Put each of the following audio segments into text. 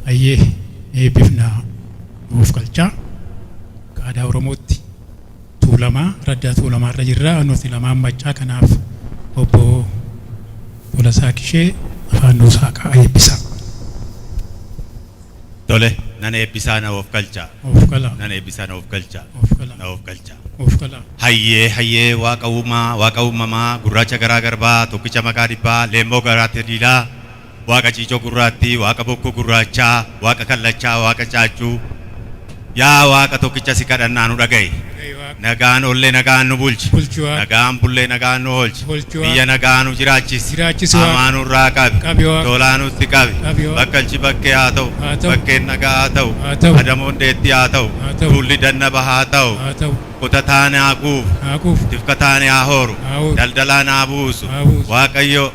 Ayyee eebbifnaa nuuf galchaa aadaa Oromootti tuulamaa raddaa tuulamaa irra jirra nuti lamaan machaa kanaaf obbo Tolasaa Kishee afaan nuusaa eebbisaa. Tole nan eebbisaa na of galchaa. Of galaa. Nan eebbisaa na of galchaa. Of galaa. Na of galchaa. Of galaa. Hayyee waaqa uumamaa gurraacha garaa garbaa tokkicha maqaa dhibbaa leemmoo garaatti diilaa waaqa ciicoo gurraatti waaqa bokkuu gurraachaa waaqa kallachaa waaqa caachuu yaa waaqa tokkicha si kadhannaa nu dhaga'i. Nagaan ollee nagaan nu bulchi. Nagaan bullee nagaan nu oolchi. Biyya nagaan nu jiraachisi. Amaan nurraa qabi. Tolaa nutti qabi. Bakkalchi bakkee haa ta'u. Bakkeen nagaa haa ta'u. Adamoon deetti haa ta'u. Tuulli dannaba haa ta'u. Kutataan haa guufu. Tifkataan haa horu. Daldalaan haa buusu. Waaqayyo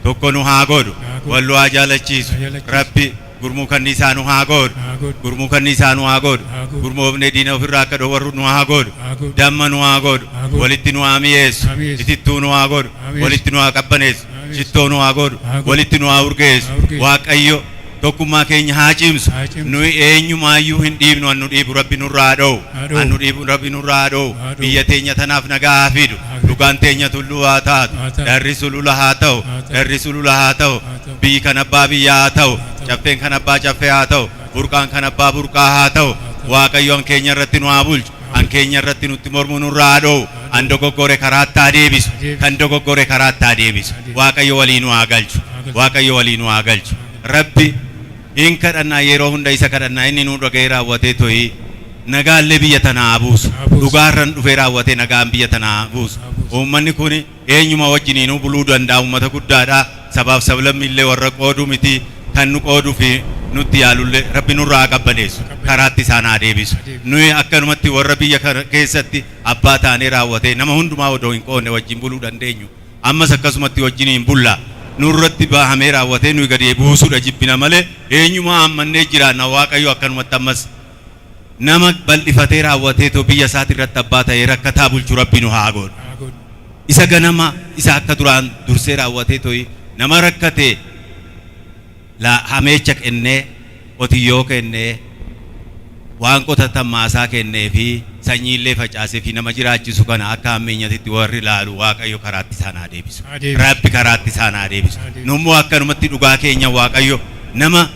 tokko nu haa godhu. Wallu haa jaalachiisu. Rabbi gurmuu kanniisaa nu haa godhu. Gurmuu kanniisaa nu haa godhu. Gurmoofnee diina ofirraa akka dhoowwarru nu haa godhu. Damma nu haa godhu. Walitti nu haa mi'eessu. Itittuu nu haa godhu. Walitti nu haa qabbaneessu. Shittoo nu haa godhu. Walitti nu haa urgeessu. Waaqayyo tokkummaa keenya haa cimsu. Nuyi eenyumaayyuu hin dhiibnu an nu dhiibu Rabbi nurraa dhowu. An nu dhiibu Rabbi nurraa dhowu. Biyya teenya tanaaf nagaa haa fidu. Dhugaan teenya tulluu haa taatu. Darri sulula haa ta'u. Darri sulula haa ta'u. Biyyi kan abbaa biyyaa haa ta'u. Caffeen kan abbaa caffee haa ta'u. Burqaan kan abbaa burqaa haa ta'u. Waaqayyo an keenya irratti nu haa bulchu. An keenya irratti nutti mormu nurraa dhowu. An dogoggore karaatti haa deebisu. Kan dogoggore karaatti haa deebisu. Waaqayyo walii nu haa galchu. Waaqayyo walii nu haa galchu. Rabbi hin kadhannaa yeroo hunda isa kadhannaa inni nu dhaga'ee raawwatee to'ii nagaallee biyya tanaa haa buusu. Dhugaarran dhufee raawwatee nagaan biyya tanaa haa buusu. Uummanni kun eenyuma wajjiniinuu buluu danda'a uummata guddaadha. Sabaaf sablammillee warra qooduu miti kan nu qooduu fi nutti yaalullee Rabbi nurraa qabbaneessu. Karaatti isaan haa deebisu. Nuyi akkanumatti warra biyya keessatti abbaa taanee raawwatee nama hundumaa odoo hin qoodne wajjin buluu dandeenyu. Ammas akkasumatti wajjiniin bullaa. Nurratti bahamee raawwatee nuyi gadi buusuudha jibbina malee eenyuma ammannee jiraanna Waaqayyo akkanumatti ammas nama bal'ifatee raawwatee too biyya isaati irratti abbaa ta'ee rakkataa bulchu Rabbi nu haa godhu. Isa ganama isa akka duraan dursee raawwatee too nama rakkatee la hameecha kennee qotiyyoo kennee waan qotatan maasaa kennee fi sanyiillee facaasee fi nama jiraachisu kana akka ammeenyatti warri ilaalu Waaqayyo karaatti isaan haa deebisu. Rabbi karaatti isaan haa deebisu. Nummoo akkanumatti dhugaa keenya Waaqayyo nama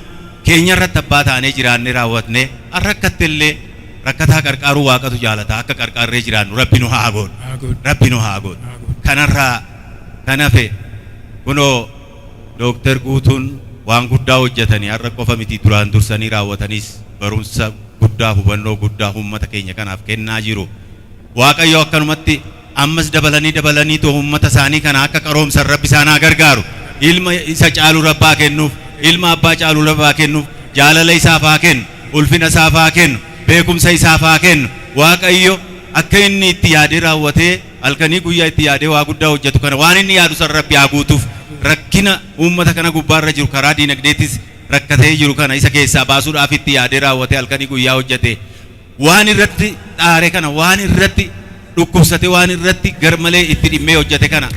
keenya irratti abbaa taanee jiraannee raawwatnee rakkattellee rakkataa qarqaaruu Waaqatu jaalata akka qarqaarree jiraannu Rabbi nu haa godhu. Rabbi nu haa godhu. Kanarraa kan hafe kunoo Dooktar Guutuun waan guddaa hojjetanii har'a qofa miti duraan dursanii raawwatanis barumsa guddaa hubannoo guddaa uummata keenya kanaaf kennaa jiru. Waaqayyo akkanumatti ammas dabalanii too uummata isaanii kana akka qaroomsan Rabbi isaan haa gargaaru. Ilma isa caalu Rabbaa kennuuf, ilma abbaa caalu Rabbaa kennuuf, jaalala isaaf haa kennu, ulfina isaaf haa kennu, beekumsa isaaf haa kennu. Waaqayyo akka inni itti yaadee raawwatee halkanii guyyaa itti yaadee waa guddaa hojjetu kana waan inni yaadu san Rabbi haa guutuuf. Rakkina uummata kana gubbaarra jiru karaa diinagdeetis rakkatee jiru kana isa keessaa baasuudhaaf itti yaadee raawwatee halkanii guyyaa hojjete waan irratti dhaare kana waan irratti dhukkubsate waan irratti garmalee itti dhimmee hojjete kana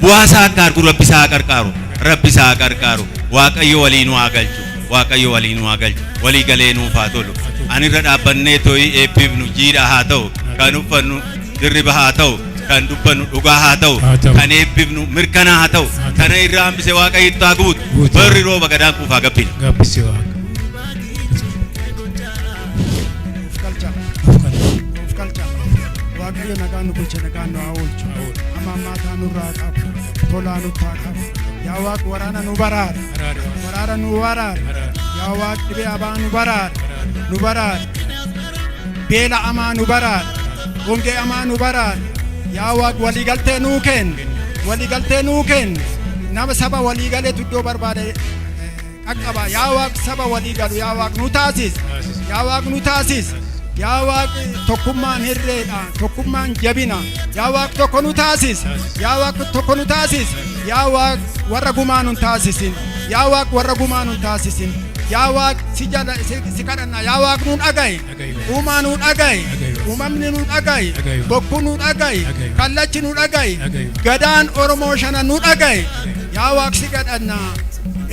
bu'aasaa akka argu Rabbi isaa qarqaaru. Rabbi isaa qarqaaru. Waaqayyo walii nu haa galchu. Waaqayyo walii nu haa galchu. Walii galee nuuf haa tolu. Ani irra dhaabbannee too'ii eebbifnu jiidha haa ta'u. Kan uffannu dirriba haa ta'u. Kan dubbannu dhugaa haa ta'u. Kan eebbifnu mirkanaa haa ta'u. Kana irraa hambise Waaqayyo itti haa guutu. Barri rooba gadaan kuufaa gabbina. Gabbisi Waaqa. Waaqayyo nagaan nu bulche nagaan nu haa oolchu. Amma taanurraa qabu. Tolaa nutti haa qabu. Yaa Waaqa waraana nu baraara. Waraana nu baraara. Yaa Waaqa dhibee abaa nu baraara. Nu baraara. Beela amaa nu baraara. Hongee amaa nu baraara. Yaa Waaqa waliigaltee nuu kenna. Waliigaltee nuu kenna. Nama saba waliigaleetu iddoo barbaade qaqqaba. Yaa Waaqa saba waliigalu. Yaa Waaqa nu taasis. Yaa Waaqa nu taasis. yaa waaqi tokkummaan hirreedha tokkummaan jabina yaa waaqi tokko nu taasis yaa waaqi tokko nu taasis yaa waaqi warra gumaa nu taasisin yaa waaqi warra gumaa nu taasisin yaa waaqi si kadhanna yaa waaqi nu dhaga'i uumaa nu dhaga'i uumamni nu dhaga'i bokkuu nu dhaga'i kallachi nu dhaga'i gadaan oromoo shana nu dhaga'i yaa waaqi si kadhanna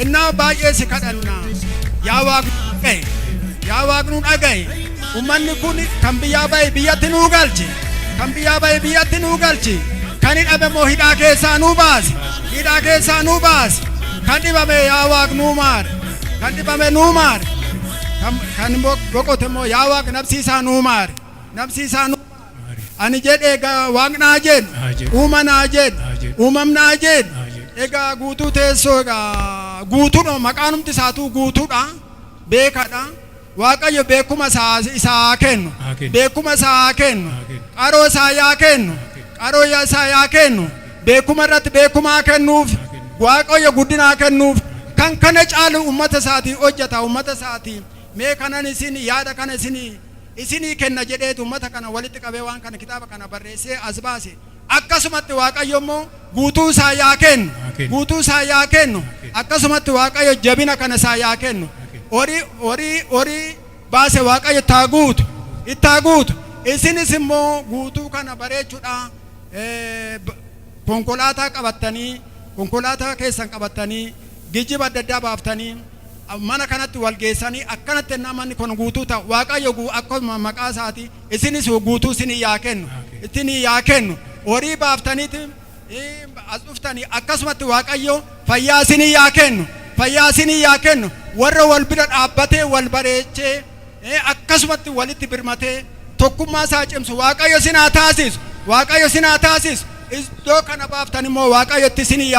innaa baay'ee si kadhanna yaa waaqi nu dhaga'i yaa waaqi nu dhaga'i ummanni kun kan biyyaa bahe biyyatti nuu galchi kan biyyaa bahe biyyatti nuu galchi kan hidhame moo hidhaa keessaa nuu baasi hidhaa keessaa nuu baasi kan dhibame yaa waaqi nuu maare kan dhibame nuu maare kan boqote moo yaa waaqi nabsiisaa nuu maare nabsiisaa nuu maare ani jedhe egaa waaqnaa jedhu uumanaa jedhu uumamnaa jedhu egaa guutuu teessoo egaa guutuudha maqaanumti isaatuu guutuudha beekadha waaqayyo beekuma isaa kennu beekuma isaa kennu qaroo isaa yaa kennu qaroo isaa yaa kennu beekuma irratti beekumaa kennuuf waaqayyo guddinaa kennuuf kan kana caalu ummata isaatii hojjeta ummata isaatii mee kanan isin yaada kana isinii kenna jedheetu ummata kana walitti qabee waan kana kitaaba kana barreessee as baase akkasumatti waaqayyo immoo guutuu isaa yaa kennu guutuu isaa yaa kennu akkasumatti waaqayyo jabina kana isaa yaa kennu horii baase waaqayyo ittaa guutu isinis immoo guutuu kana bareechuudha konkolaataa qabattanii konkolaataa keessan qabattanii geejjiba adda addaa baaftanii mana kanatti wal geessanii akkanatti namanni kun guutuu ta'u waaqayyo akkuma maqaa isaati isinis guutuu isinii yaa kennu horii baaftaniiti as dhuftanii akkasumatti waaqayyo fayyaa isinii yaa kennu warra wal bira dhaabbatee wal bareechee akkasumatti walitti birmatee tokkummaa isaa cimsu waaqayyo sinaa taasisu iddoo kana baaftan immoo waaqayyo itti isinii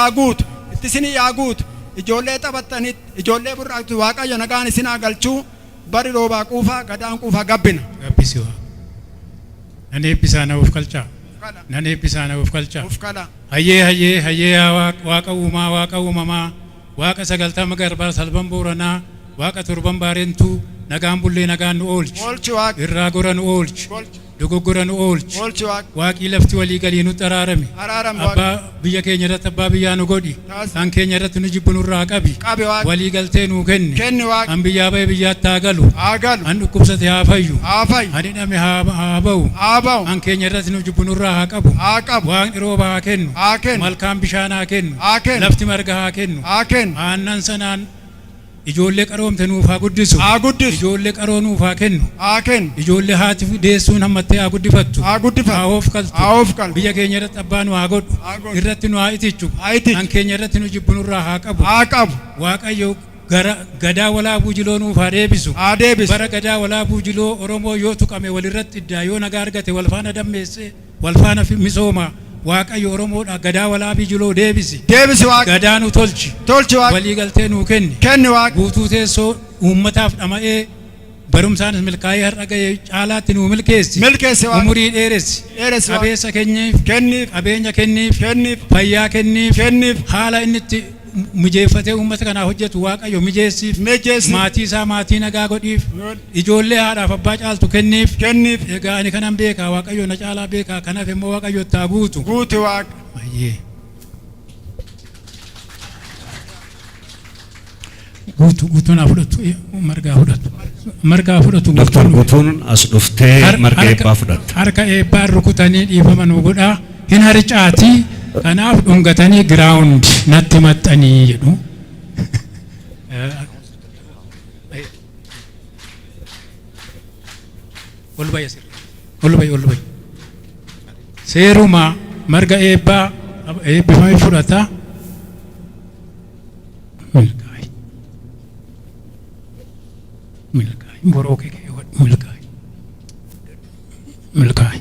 yaa guutu ijoollee taphattanitti ijoollee burraaqtu waaqayyo nagaan isinaa galchuu bari roobaa quufaa gadaan quufaa gabbina gabbisiwa nan eebbisaa na uf kalcha hayyee waaqa uumaa waaqa uumamaa waaqa sagaltama garbaa salban booranaa waaqa torban baarentuu nagaan bullee nagaan nu oolchi irraa gora nu oolchi dogoggora nu oolchi waaqii lafti walii galii nutti araarame abbaa biyya keenya irratti abbaa biyyaa nu godhi kan keenya irratti nu jibbu nurraa qabi walii galtee nuu kenni an biyyaa bahe biyyaatti haa galu an dhukkubsate haa fayyu an hidhame haa ba'u an keenya irratti nu jibbu nurraa haa qabu waaqni rooba haa kennu malkaan bishaan haa kennu lafti marga haa kennu aannan sanaan ijoollee qaroomte nuuf haa guddisu ijoollee qaroo nuuf haa kennu ijoollee haati deessuun hammattee haa guddifattu haa of kaltu biyya keenya irratti abbaa nu haa godhu irratti nu haa itichu kan keenya irratti nu jibbu nurraa haa qabu waaqayyo gadaa walaabuu jiloo nuuf haa deebisu bara gadaa walaabuu jiloo oromoo yoo tuqame walirratti iddaa yoo nagaa argate walfaana dammeesse walfaana misooma waaqayyo oromoodha gadaa walaabii jiloo deebisi gadaa nu tolchi walii galtee nuu kenni guutuu teessoo uummataaf dhama'ee barumsaanis milkaa'ee har'a ga'e caalaatti nuu milkeessi umurii dheeressi qabeessa qabeenya kenniif fayyaa kenniif haala inni itti mijeeffatee uummata kanaa hojjetu waaqayyo mijeessiif maatii isaa maatii nagaa godhiif ijoollee haadhaaf abbaa caaltu kenniif egaa ani kanan beekaa waaqayyo na caalaa beekaa kanaaf immoo waaqayyo ittaa guutu baay'ee guutuun haa fudhatu margaa fudhatu Dr. Guutuun as dhuftee marga eebbaa fudhatte harka eebbaan rukutanii dhiifama nuu godhaa hin harcaatii kanaaf dhungatanii giraawundi natti maxxanii jedhu ol bayi seeruma marga eebbaa eebbifamee fudhata milkaa'ii boroo kee milkaa'ii